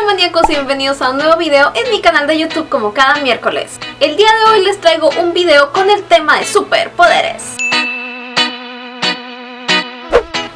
maníacos y bienvenidos a un nuevo video en mi canal de YouTube como cada miércoles. El día de hoy les traigo un video con el tema de superpoderes.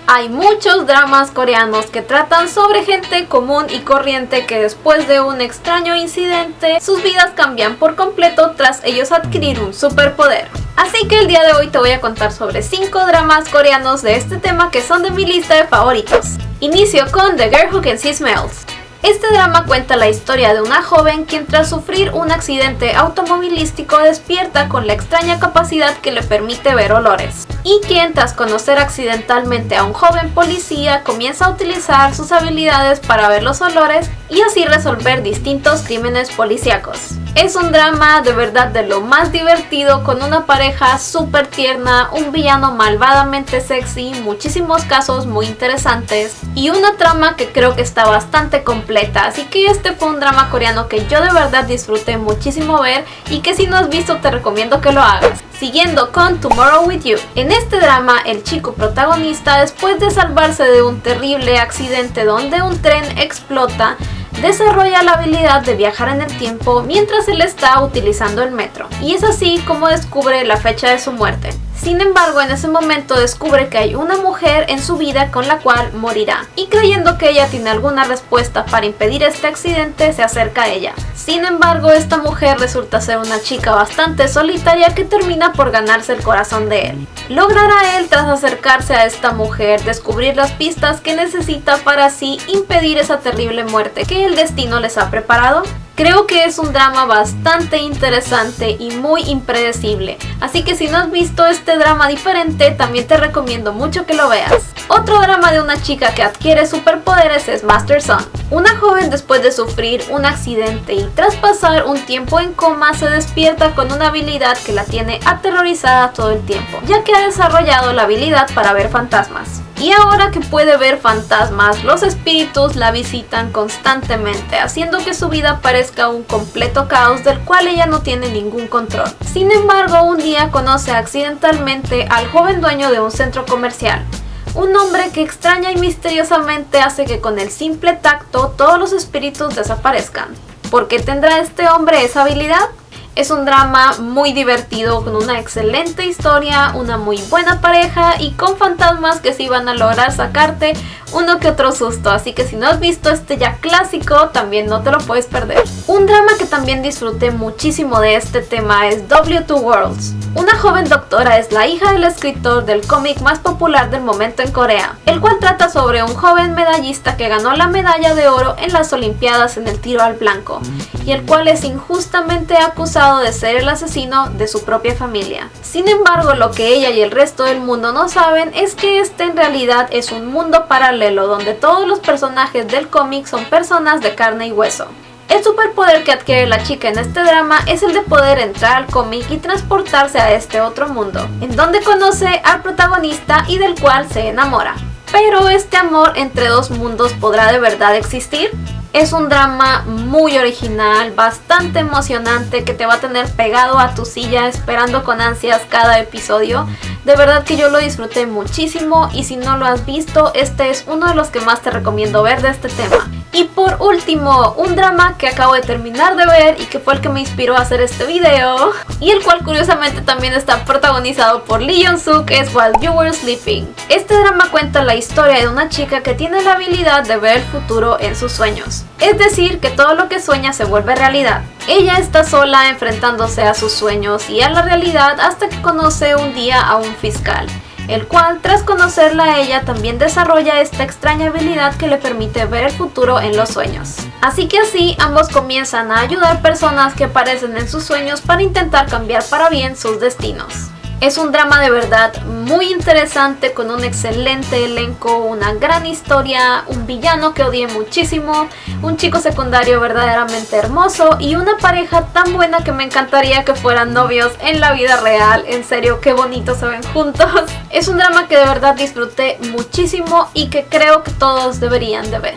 Hay muchos dramas coreanos que tratan sobre gente común y corriente que después de un extraño incidente, sus vidas cambian por completo tras ellos adquirir un superpoder. Así que el día de hoy te voy a contar sobre 5 dramas coreanos de este tema que son de mi lista de favoritos. Inicio con The Girl Who Can See Smells. Este drama cuenta la historia de una joven quien tras sufrir un accidente automovilístico despierta con la extraña capacidad que le permite ver olores. Y quien tras conocer accidentalmente a un joven policía comienza a utilizar sus habilidades para ver los olores y así resolver distintos crímenes policíacos. Es un drama de verdad de lo más divertido con una pareja súper tierna, un villano malvadamente sexy, muchísimos casos muy interesantes y una trama que creo que está bastante completa, así que este fue un drama coreano que yo de verdad disfruté muchísimo ver y que si no has visto te recomiendo que lo hagas. Siguiendo con Tomorrow With You. En este drama, el chico protagonista, después de salvarse de un terrible accidente donde un tren explota, desarrolla la habilidad de viajar en el tiempo mientras él está utilizando el metro. Y es así como descubre la fecha de su muerte. Sin embargo, en ese momento descubre que hay una mujer en su vida con la cual morirá. Y creyendo que ella tiene alguna respuesta para impedir este accidente, se acerca a ella. Sin embargo, esta mujer resulta ser una chica bastante solitaria que termina por ganarse el corazón de él. ¿Logrará él, tras acercarse a esta mujer, descubrir las pistas que necesita para así impedir esa terrible muerte que el destino les ha preparado? Creo que es un drama bastante interesante y muy impredecible, así que si no has visto este drama diferente, también te recomiendo mucho que lo veas. Otro drama de una chica que adquiere superpoderes es Master Sun. Una joven después de sufrir un accidente y tras pasar un tiempo en coma se despierta con una habilidad que la tiene aterrorizada todo el tiempo, ya que ha desarrollado la habilidad para ver fantasmas. Y ahora que puede ver fantasmas, los espíritus la visitan constantemente, haciendo que su vida parezca un completo caos del cual ella no tiene ningún control. Sin embargo, un día conoce accidentalmente al joven dueño de un centro comercial. Un hombre que extraña y misteriosamente hace que con el simple tacto todos los espíritus desaparezcan. ¿Por qué tendrá este hombre esa habilidad? Es un drama muy divertido con una excelente historia, una muy buena pareja y con fantasmas que sí van a lograr sacarte uno que otro susto, así que si no has visto este ya clásico también no te lo puedes perder. Un drama que también disfruté muchísimo de este tema es W2 Worlds. Una joven doctora es la hija del escritor del cómic más popular del momento en Corea, el cual trata sobre un joven medallista que ganó la medalla de oro en las Olimpiadas en el tiro al blanco y el cual es injustamente acusado de ser el asesino de su propia familia. Sin embargo, lo que ella y el resto del mundo no saben es que este en realidad es un mundo paralelo donde todos los personajes del cómic son personas de carne y hueso. El superpoder que adquiere la chica en este drama es el de poder entrar al cómic y transportarse a este otro mundo, en donde conoce al protagonista y del cual se enamora. Pero este amor entre dos mundos ¿podrá de verdad existir? Es un drama muy original, bastante emocionante que te va a tener pegado a tu silla esperando con ansias cada episodio. De verdad que yo lo disfruté muchísimo y si no lo has visto, este es uno de los que más te recomiendo ver de este tema. Y por último, un drama que acabo de terminar de ver y que fue el que me inspiró a hacer este video y el cual curiosamente también está protagonizado por Lee Jong-suk, es While You Were Sleeping. Este drama cuenta la historia de una chica que tiene la habilidad de ver el futuro en sus sueños. Es decir, que todo lo que sueña se vuelve realidad. Ella está sola enfrentándose a sus sueños y a la realidad hasta que conoce un día a un fiscal, el cual tras conocerla a ella también desarrolla esta extraña habilidad que le permite ver el futuro en los sueños. Así que así ambos comienzan a ayudar personas que aparecen en sus sueños para intentar cambiar para bien sus destinos. Es un drama de verdad muy interesante con un excelente elenco, una gran historia, un villano que odié muchísimo, un chico secundario verdaderamente hermoso y una pareja tan buena que me encantaría que fueran novios en la vida real. En serio, qué bonito se ven juntos. Es un drama que de verdad disfruté muchísimo y que creo que todos deberían de ver.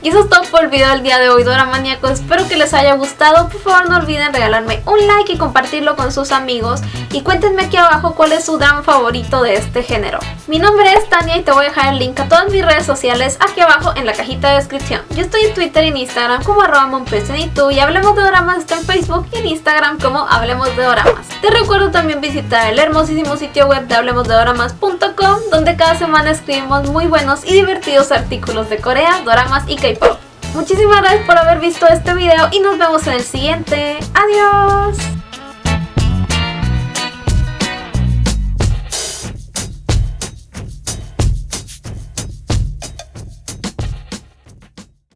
Y eso es todo por el video del día de hoy, Doramaníacos. Espero que les haya gustado. Por favor no olviden regalarme un like y compartirlo con sus amigos. Y cuéntenme aquí abajo cuál es su drama favorito de este género. Mi nombre es Tania y te voy a dejar el link a todas mis redes sociales aquí abajo en la cajita de descripción. Yo estoy en Twitter y en Instagram como @monpesenitu, y Hablemos de Doramas está en Facebook y en Instagram como Hablemos de Doramas. Te recuerdo también visitar el hermosísimo sitio web de hablemosdedoramas.com, donde cada semana escribimos muy buenos y divertidos artículos de Corea, doramas y K-pop. Muchísimas gracias por haber visto este video y nos vemos en el siguiente. ¡Adiós!